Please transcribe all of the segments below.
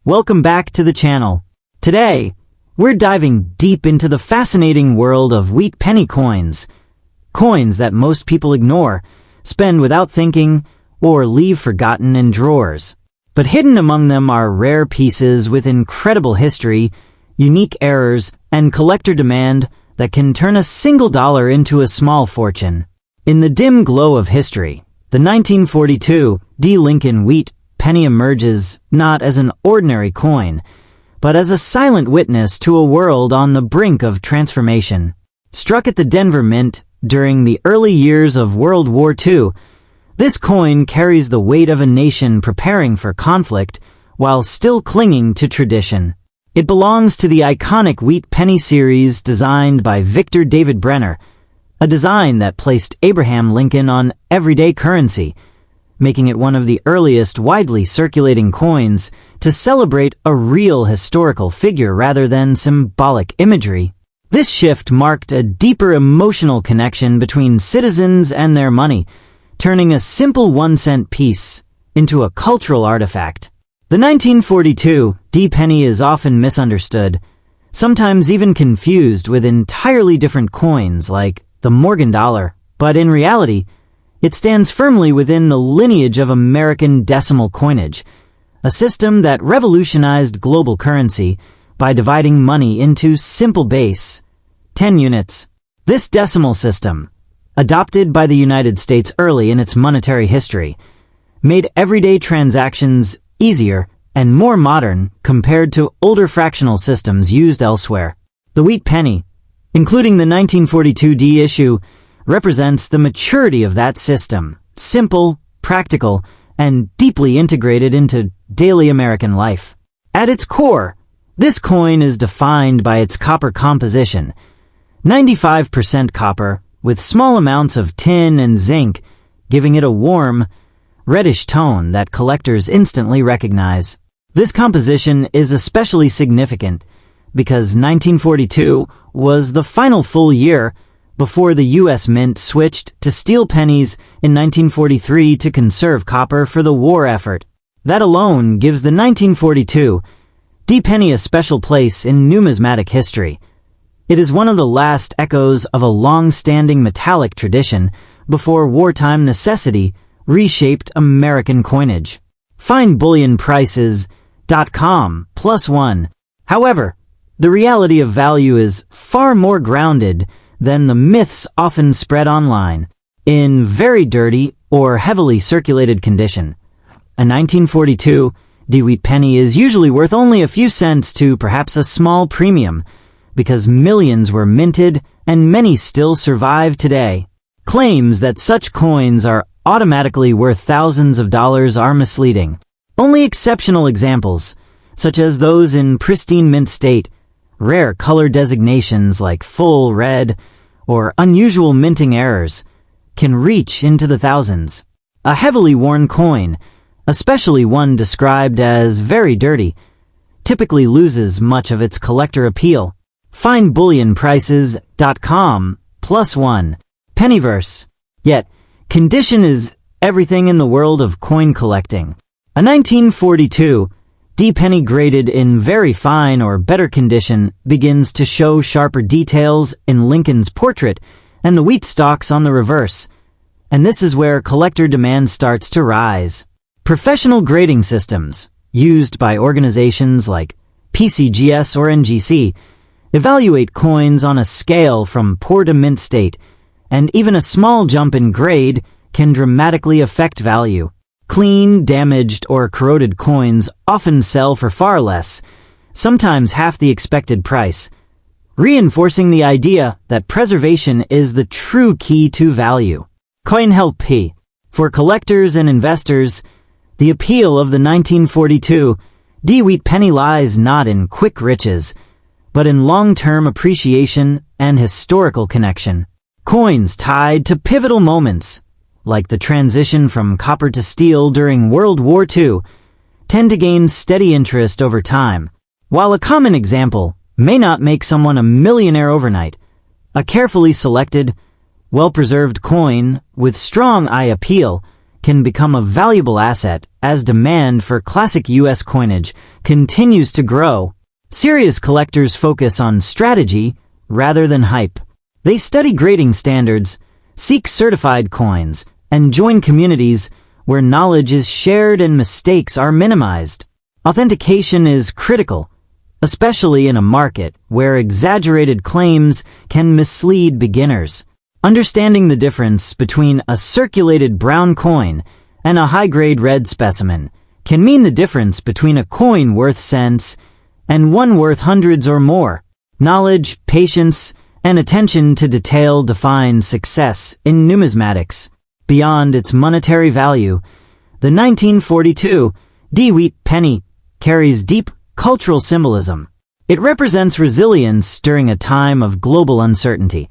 Welcome back to the channel. Today, we're diving deep into the fascinating world of wheat penny coins. Coins that most people ignore, spend without thinking, or leave forgotten in drawers. But hidden among them are rare pieces with incredible history, unique errors, and collector demand that can turn a single dollar into a small fortune. In the dim glow of history, the 1942 D. Lincoln wheat penny emerges not as an ordinary coin, but as a silent witness to a world on the brink of transformation. Struck at the Denver Mint during the early years of World War II, this coin carries the weight of a nation preparing for conflict while still clinging to tradition. It belongs to the iconic wheat penny series designed by Victor David Brenner, a design that placed Abraham Lincoln on everyday currency, making it one of the earliest widely circulating coins to celebrate a real historical figure rather than symbolic imagery. This shift marked a deeper emotional connection between citizens and their money, turning a simple 1-cent piece into a cultural artifact. The 1942 D penny is often misunderstood, sometimes even confused with entirely different coins like the Morgan dollar, but in reality, it stands firmly within the lineage of American decimal coinage, a system that revolutionized global currency by dividing money into simple base, 10 units. This decimal system, adopted by the United States early in its monetary history, made everyday transactions easier and more modern compared to older fractional systems used elsewhere. The wheat penny, including the 1942 D issue, represents the maturity of that system, simple, practical, and deeply integrated into daily American life. At its core, this coin is defined by its copper composition, 95% copper, with small amounts of tin and zinc, giving it a warm, reddish tone that collectors instantly recognize. This composition is especially significant because 1942 was the final full year before the U.S. Mint switched to steel pennies in 1943 to conserve copper for the war effort. That alone gives the 1942 D penny a special place in numismatic history. It is one of the last echoes of a long-standing metallic tradition before wartime necessity reshaped American coinage. Find bullionprices.com +1. However, the reality of value is far more grounded than the myths often spread online. In very dirty or heavily circulated condition, a 1942 D wheat penny is usually worth only a few cents to perhaps a small premium, because millions were minted and many still survive today. Claims that such coins are automatically worth thousands of dollars are misleading. Only exceptional examples, such as those in pristine mint state, rare color designations like full red, or unusual minting errors, can reach into the thousands. A heavily worn coin, especially one described as very dirty, typically loses much of its collector appeal. Find bullionprices.com +1. Pennyverse. Yet, condition is everything in the world of coin collecting. A 1942 D penny graded in very fine or better condition begins to show sharper details in Lincoln's portrait and the wheat stalks on the reverse, and this is where collector demand starts to rise. Professional grading systems, used by organizations like PCGS or NGC, evaluate coins on a scale from poor to mint state, and even a small jump in grade can dramatically affect value. Clean, damaged, or corroded coins often sell for far less, sometimes half the expected price, reinforcing the idea that preservation is the true key to value. CoinHelp. For collectors and investors, the appeal of the 1942 D wheat penny lies not in quick riches, but in long-term appreciation and historical connection. Coins tied to pivotal moments, like the transition from copper to steel during World War II, tend to gain steady interest over time. While a common example may not make someone a millionaire overnight, a carefully selected, well-preserved coin with strong eye appeal can become a valuable asset as demand for classic U.S. coinage continues to grow. Serious collectors focus on strategy rather than hype. They study grading standards, seek certified coins, and join communities where knowledge is shared and mistakes are minimized. Authentication is critical, especially in a market where exaggerated claims can mislead beginners. Understanding the difference between a circulated brown coin and a high-grade red specimen can mean the difference between a coin worth cents and one worth hundreds or more. Knowledge, patience, and attention to detail define success in numismatics. Beyond its monetary value, the 1942 D-Wheat penny carries deep cultural symbolism. It represents resilience during a time of global uncertainty,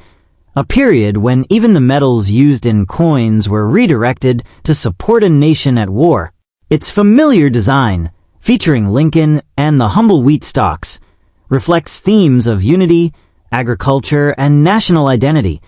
a period when even the metals used in coins were redirected to support a nation at war. Its familiar design, featuring Lincoln and the humble wheat stalks, reflects themes of unity, agriculture, and national identity,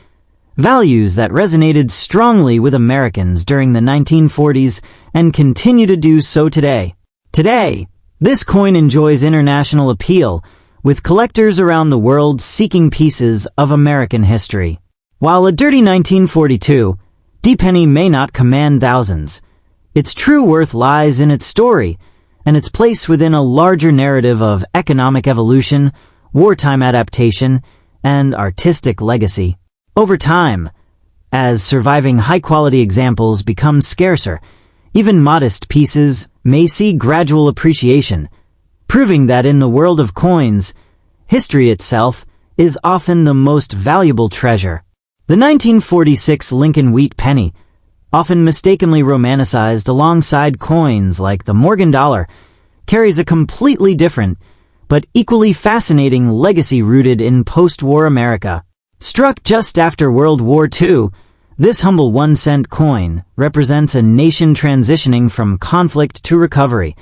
values that resonated strongly with Americans during the 1940s and continue to do so today. Today, this coin enjoys international appeal, with collectors around the world seeking pieces of American history. While a dirty 1942 D-penny may not command thousands, its true worth lies in its story and its place within a larger narrative of economic evolution, wartime adaptation, and artistic legacy. Over time, as surviving high-quality examples become scarcer, even modest pieces may see gradual appreciation, proving that in the world of coins, history itself is often the most valuable treasure. The 1946 Lincoln wheat penny, often mistakenly romanticized alongside coins like the Morgan dollar, carries a completely different but equally fascinating legacy rooted in post-war America. Struck just after World War II, this humble 1-cent coin represents a nation transitioning from conflict to recovery,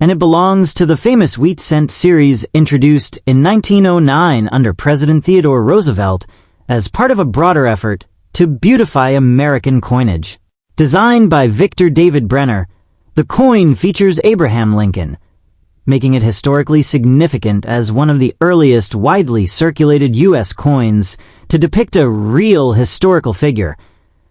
and it belongs to the famous wheat cent series introduced in 1909 under President Theodore Roosevelt as part of a broader effort to beautify American coinage. Designed by Victor David Brenner, the coin features Abraham Lincoln, making it historically significant as one of the earliest widely circulated U.S. coins to depict a real historical figure,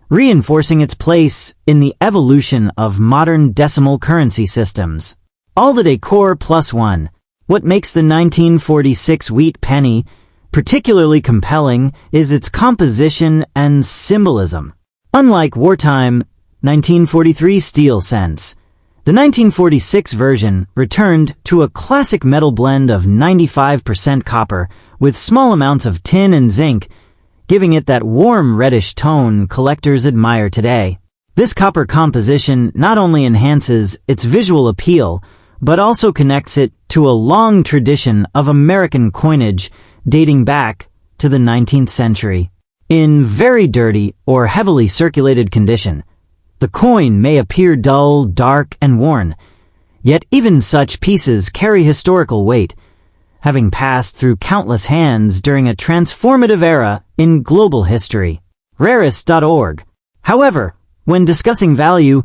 reinforcing its place in the evolution of modern decimal currency systems. All the decor plus one. What makes the 1946 wheat penny particularly compelling is its composition and symbolism. Unlike wartime 1943 steel cents, the 1946 version returned to a classic metal blend of 95% copper with small amounts of tin and zinc, giving it that warm reddish tone collectors admire today. This copper composition not only enhances its visual appeal, but also connects it to a long tradition of American coinage dating back to the 19th century. In very dirty or heavily circulated condition, the coin may appear dull, dark, and worn, yet even such pieces carry historical weight, having passed through countless hands during a transformative era in global history. Rarest.org. However, when discussing value,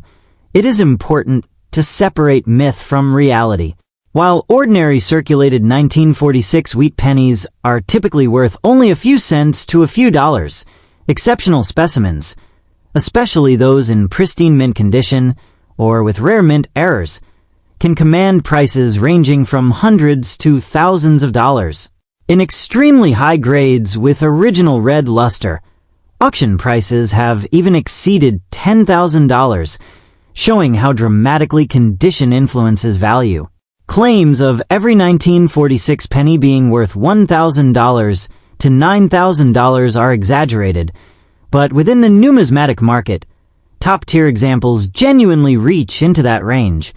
it is important to separate myth from reality. While ordinary circulated 1946 wheat pennies are typically worth only a few cents to a few dollars, exceptional specimens, especially those in pristine mint condition or with rare mint errors, can command prices ranging from hundreds to thousands of dollars. In extremely high grades with original red luster, auction prices have even exceeded $10,000, showing how dramatically condition influences value. Claims of every 1946 penny being worth $1,000 to $9,000 are exaggerated, but within the numismatic market, top-tier examples genuinely reach into that range,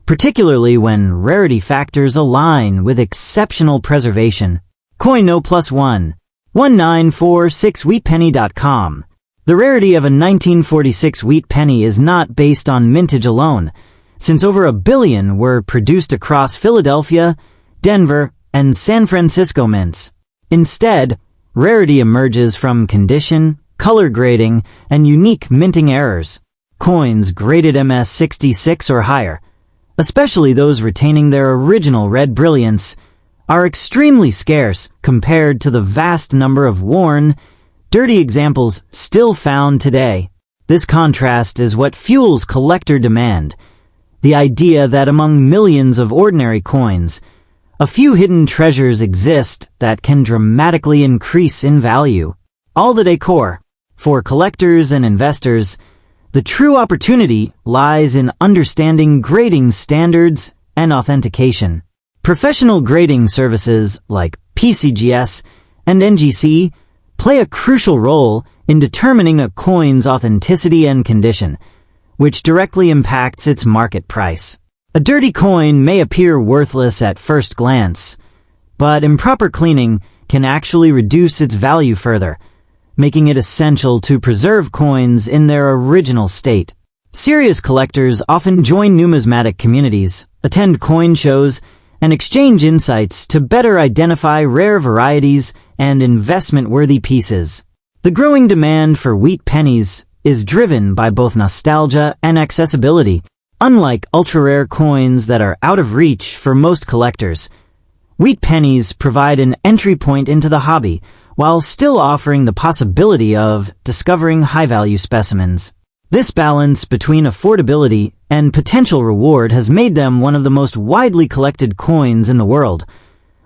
particularly when rarity factors align with exceptional preservation. Coino plus one. 1946wheatpenny.com. The rarity of a 1946 wheat penny is not based on mintage alone, since over 1 billion were produced across Philadelphia, Denver, and San Francisco mints. Instead, rarity emerges from condition, color grading, and unique minting errors. Coins graded MS66 or higher, especially those retaining their original red brilliance, are extremely scarce compared to the vast number of worn, dirty examples still found today. This contrast is what fuels collector demand. The idea that among millions of ordinary coins, a few hidden treasures exist that can dramatically increase in value. All the decor. For collectors and investors, the true opportunity lies in understanding grading standards and authentication. Professional grading services like PCGS and NGC play a crucial role in determining a coin's authenticity and condition, which directly impacts its market price. A dirty coin may appear worthless at first glance, but improper cleaning can actually reduce its value further, making it essential to preserve coins in their original state. Serious collectors often join numismatic communities, attend coin shows, and exchange insights to better identify rare varieties and investment-worthy pieces. The growing demand for wheat pennies is driven by both nostalgia and accessibility. Unlike ultra-rare coins that are out of reach for most collectors, wheat pennies provide an entry point into the hobby while still offering the possibility of discovering high-value specimens. This balance between affordability and potential reward has made them one of the most widely collected coins in the world,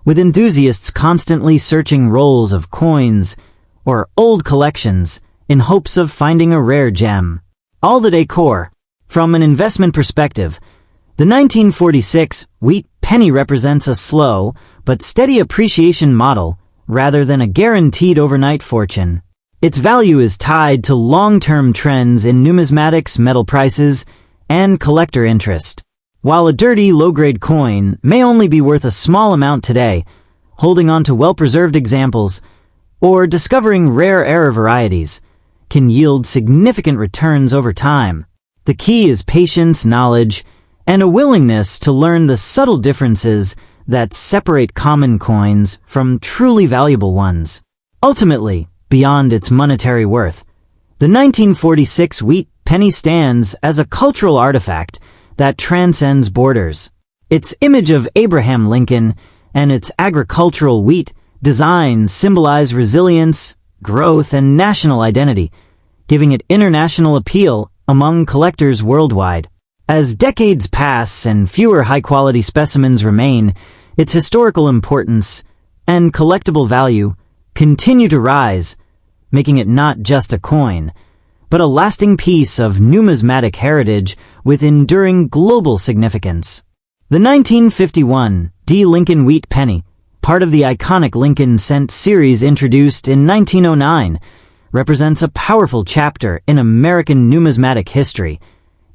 with enthusiasts constantly searching rolls of coins or old collections in hopes of finding a rare gem. All the decor. From an investment perspective, the 1946 wheat penny represents a slow but steady appreciation model rather than a guaranteed overnight fortune. Its value is tied to long-term trends in numismatics, metal prices, and collector interest. While a dirty, low-grade coin may only be worth a small amount today, holding on to well-preserved examples or discovering rare error varieties can yield significant returns over time. The key is patience, knowledge, and a willingness to learn the subtle differences that separate common coins from truly valuable ones. Ultimately, beyond its monetary worth, the 1946 wheat penny stands as a cultural artifact that transcends borders. Its image of Abraham Lincoln and its agricultural wheat design symbolize resilience, growth, and national identity, giving it international appeal among collectors worldwide. As decades pass and fewer high-quality specimens remain, its historical importance and collectible value continue to rise, making it not just a coin, but a lasting piece of numismatic heritage with enduring global significance. The 1951 D. Lincoln Wheat Penny, part of the iconic Lincoln Cent series introduced in 1909, represents a powerful chapter in American numismatic history,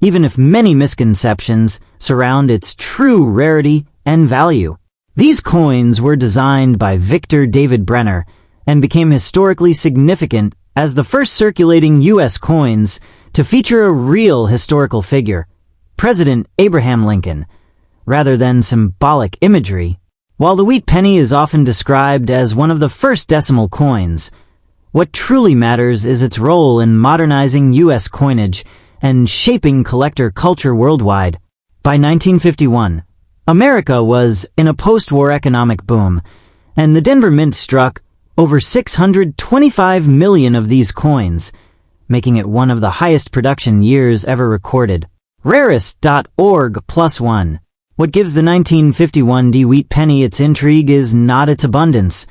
even if many misconceptions surround its true rarity and value. These coins were designed by Victor David Brenner and became historically significant as the first circulating U.S. coins to feature a real historical figure, President Abraham Lincoln, rather than symbolic imagery. While the wheat penny is often described as one of the first decimal coins, what truly matters is its role in modernizing U.S. coinage and shaping collector culture worldwide. By 1951, America was in a post-war economic boom, and the Denver Mint struck over 625 million of these coins, making it one of the highest production years ever recorded. Rarest.org+1. What gives the 1951 D wheat penny its intrigue is not its abundance,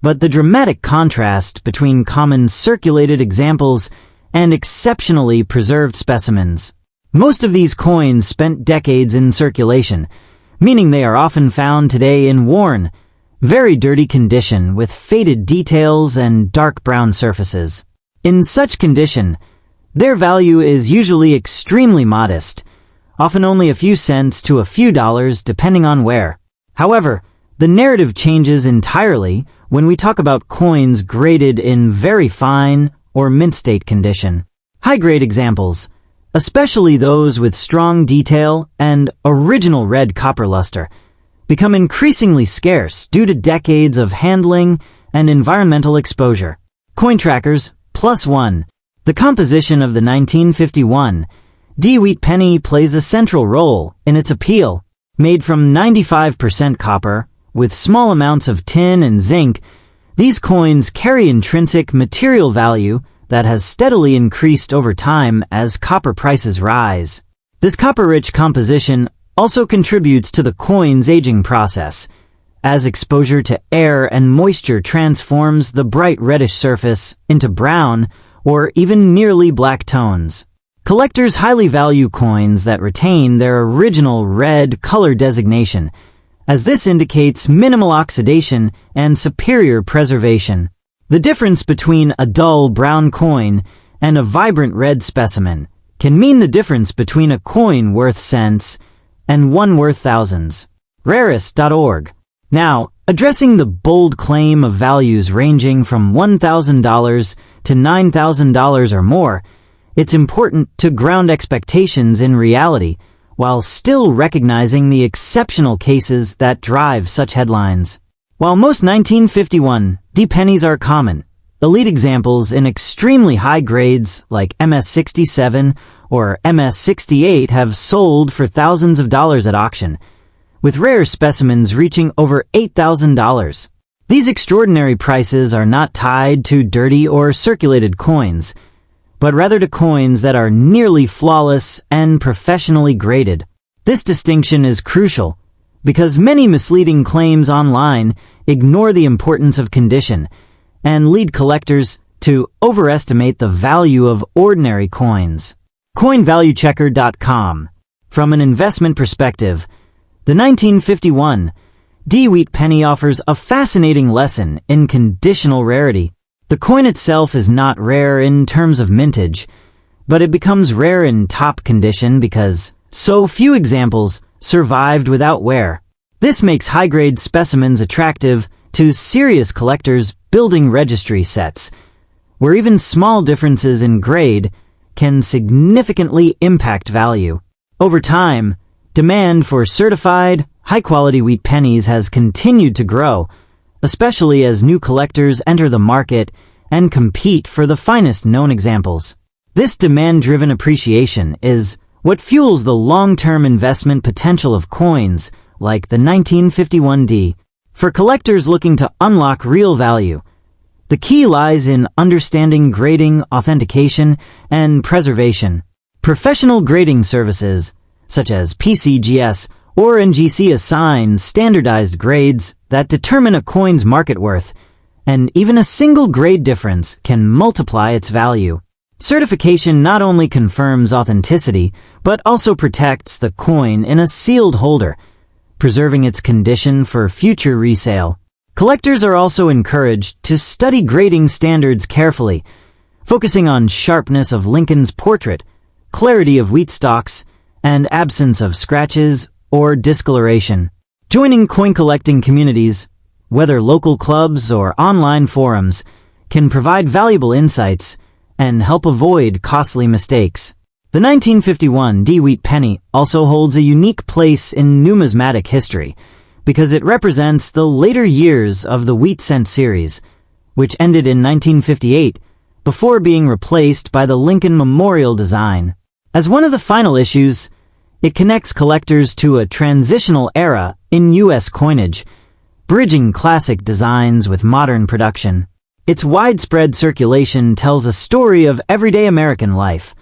but the dramatic contrast between common circulated examples and exceptionally preserved specimens. Most of these coins spent decades in circulation, meaning they are often found today in worn, very dirty condition with faded details and dark brown surfaces. In such condition, their value is usually extremely modest, often only a few cents to a few dollars depending on where. However, the narrative changes entirely when we talk about coins graded in very fine or mint state condition. High-grade examples, especially those with strong detail and original red copper luster, become increasingly scarce due to decades of handling and environmental exposure. Coin trackers +1. The composition of the 1951 D-wheat penny plays a central role in its appeal. Made from 95% copper, with small amounts of tin and zinc, these coins carry intrinsic material value that has steadily increased over time as copper prices rise. This copper-rich composition also contributes to the coin's aging process, as exposure to air and moisture transforms the bright reddish surface into brown or even nearly black tones. Collectors highly value coins that retain their original red color designation, as this indicates minimal oxidation and superior preservation. The difference between a dull brown coin and a vibrant red specimen can mean the difference between a coin worth cents and one worth thousands. Rarest.org. Now, addressing the bold claim of values ranging from $1,000 to $9,000 or more, it's important to ground expectations in reality while still recognizing the exceptional cases that drive such headlines. While most 1951 D pennies are common, elite examples in extremely high grades like MS-67 or MS-68 have sold for thousands of dollars at auction, with rare specimens reaching over $8,000. These extraordinary prices are not tied to dirty or circulated coins, but rather to coins that are nearly flawless and professionally graded. This distinction is crucial because many misleading claims online ignore the importance of condition and lead collectors to overestimate the value of ordinary coins. CoinValueChecker.com. From an investment perspective, the 1951 D-wheat penny offers a fascinating lesson in conditional rarity. The coin itself is not rare in terms of mintage, but it becomes rare in top condition because so few examples survived without wear. This makes high-grade specimens attractive to serious collectors building registry sets, where even small differences in grade can significantly impact value. Over time, demand for certified, high-quality wheat pennies has continued to grow, especially as new collectors enter the market and compete for the finest known examples. This demand-driven appreciation is what fuels the long-term investment potential of coins like the 1951 D. For collectors looking to unlock real value, the key lies in understanding grading, authentication, and preservation. Professional grading services, such as PCGS or NGC, assign standardized grades that determine a coin's market worth, and even a single grade difference can multiply its value. Certification not only confirms authenticity, but also protects the coin in a sealed holder, preserving its condition for future resale. Collectors are also encouraged to study grading standards carefully, focusing on sharpness of Lincoln's portrait, clarity of wheat stalks, and absence of scratches or discoloration. Joining coin collecting communities, whether local clubs or online forums, can provide valuable insights and help avoid costly mistakes. The 1951 D-wheat penny also holds a unique place in numismatic history because it represents the later years of the wheat cent series, which ended in 1958 before being replaced by the Lincoln Memorial design. As one of the final issues, it connects collectors to a transitional era in U.S. coinage, bridging classic designs with modern production. Its widespread circulation tells a story of everyday American life,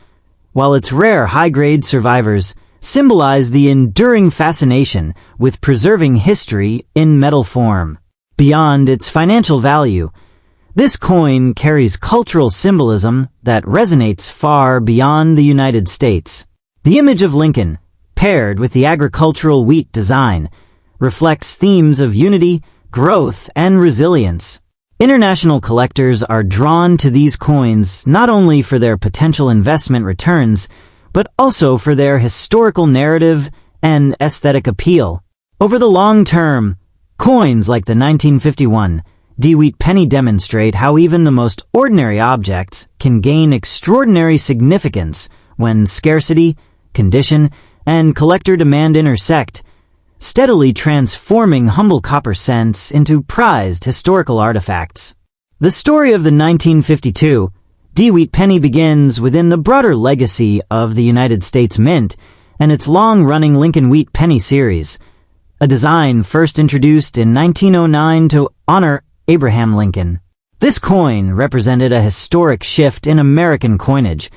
while its rare high-grade survivors symbolize the enduring fascination with preserving history in metal form. Beyond its financial value, this coin carries cultural symbolism that resonates far beyond the United States. The image of Lincoln, paired with the agricultural wheat design, reflects themes of unity, growth, and resilience. International collectors are drawn to these coins not only for their potential investment returns, but also for their historical narrative and aesthetic appeal. Over the long term, coins like the 1951 D-wheat penny demonstrate how even the most ordinary objects can gain extraordinary significance when scarcity, condition, and collector demand intersect, steadily transforming humble copper cents into prized historical artifacts. The story of the 1952 D. Wheat penny begins within the broader legacy of the United States Mint and its long-running Lincoln Wheat penny series, a design first introduced in 1909 to honor Abraham Lincoln. This coin represented a historic shift in American coinage,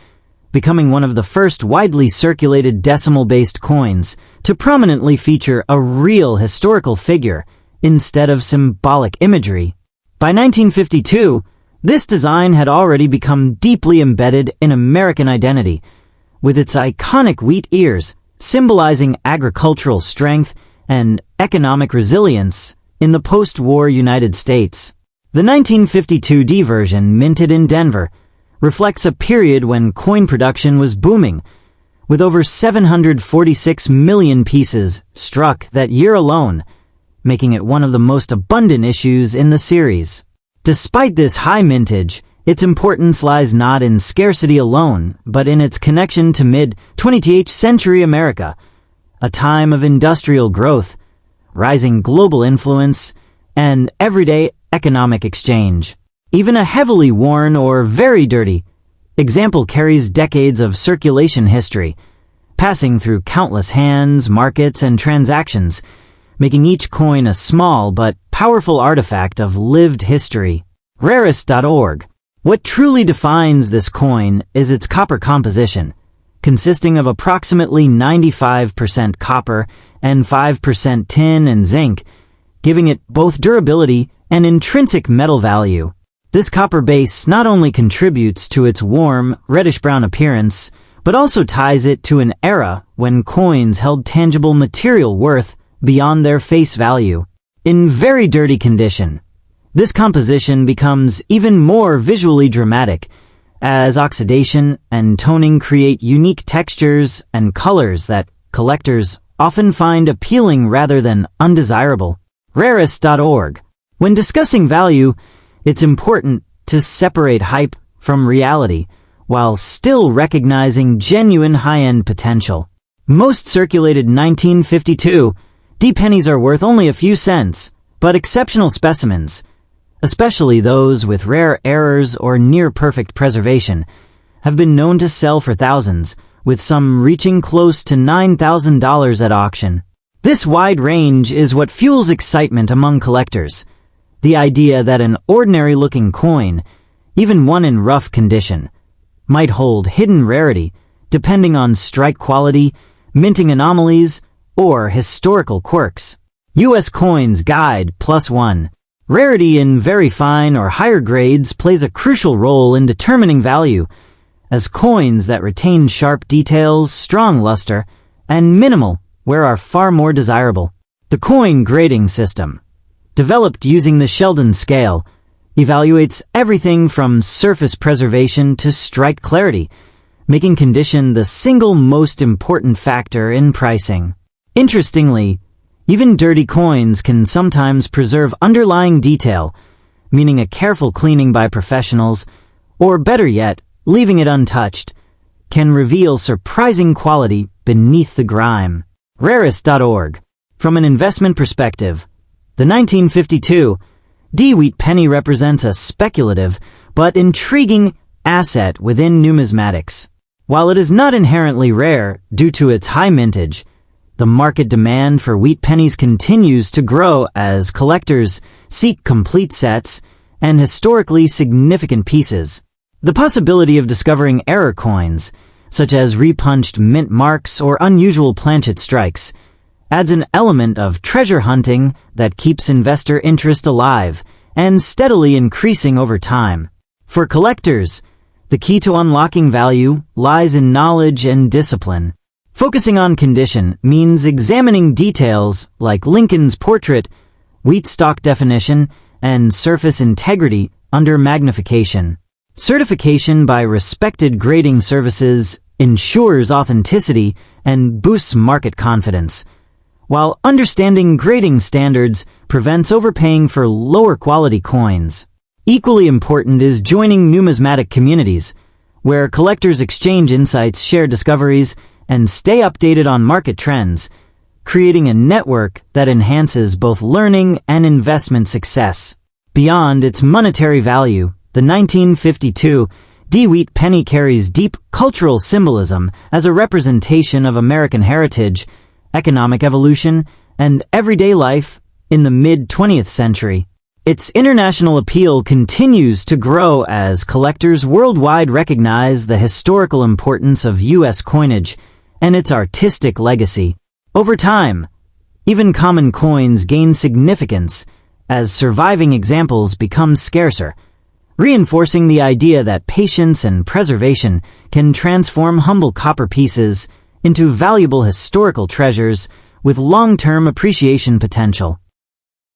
becoming one of the first widely circulated decimal-based coins to prominently feature a real historical figure instead of symbolic imagery. By 1952, this design had already become deeply embedded in American identity, with its iconic wheat ears symbolizing agricultural strength and economic resilience in the post-war United States. The 1952 D version, minted in Denver, reflects a period when coin production was booming, with over 746 million pieces struck that year alone, making it one of the most abundant issues in the series. Despite this high mintage, its importance lies not in scarcity alone, but in its connection to mid-20th century America, a time of industrial growth, rising global influence, and everyday economic exchange. Even a heavily worn or very dirty example carries decades of circulation history, passing through countless hands, markets, and transactions, making each coin a small but powerful artifact of lived history. Rarest.org. What truly defines this coin is its copper composition, consisting of approximately 95% copper and 5% tin and zinc, giving it both durability and intrinsic metal value. This copper base not only contributes to its warm, reddish-brown appearance, but also ties it to an era when coins held tangible material worth beyond their face value. In very dirty condition, this composition becomes even more visually dramatic, as oxidation and toning create unique textures and colors that collectors often find appealing rather than undesirable. Rarest.org. When discussing value, it's important to separate hype from reality, while still recognizing genuine high-end potential. Most circulated 1952 D pennies are worth only a few cents, but exceptional specimens, especially those with rare errors or near-perfect preservation, have been known to sell for thousands, with some reaching close to $9,000 at auction. This wide range is what fuels excitement among collectors. The idea that an ordinary-looking coin, even one in rough condition, might hold hidden rarity depending on strike quality, minting anomalies, or historical quirks. U.S. Coins Guide +1. Rarity in very fine or higher grades plays a crucial role in determining value, as coins that retain sharp details, strong luster, and minimal wear are far more desirable. The coin grading system, developed using the Sheldon scale, evaluates everything from surface preservation to strike clarity, making condition the single most important factor in pricing. Interestingly, even dirty coins can sometimes preserve underlying detail, meaning a careful cleaning by professionals, or better yet, leaving it untouched, can reveal surprising quality beneath the grime. Rarest.org. From an investment perspective, the 1952 D Wheat penny represents a speculative but intriguing asset within numismatics. While it is not inherently rare due to its high mintage, the market demand for wheat pennies continues to grow as collectors seek complete sets and historically significant pieces. The possibility of discovering error coins, such as repunched mint marks or unusual planchet strikes, adds an element of treasure hunting that keeps investor interest alive and steadily increasing over time. For collectors, the key to unlocking value lies in knowledge and discipline. Focusing on condition means examining details like Lincoln's portrait, wheat stalk definition, and surface integrity under magnification. Certification by respected grading services ensures authenticity and boosts market confidence, while understanding grading standards prevents overpaying for lower quality coins. Equally important is joining numismatic communities, where collectors exchange insights, share discoveries, and stay updated on market trends, creating a network that enhances both learning and investment success. Beyond its monetary value, the 1952 D-wheat penny carries deep cultural symbolism as a representation of American heritage, economic evolution, and everyday life in the mid-20th century. Its international appeal continues to grow as collectors worldwide recognize the historical importance of U.S. coinage and its artistic legacy. Over time, even common coins gain significance as surviving examples become scarcer, reinforcing the idea that patience and preservation can transform humble copper pieces into valuable historical treasures with long-term appreciation potential.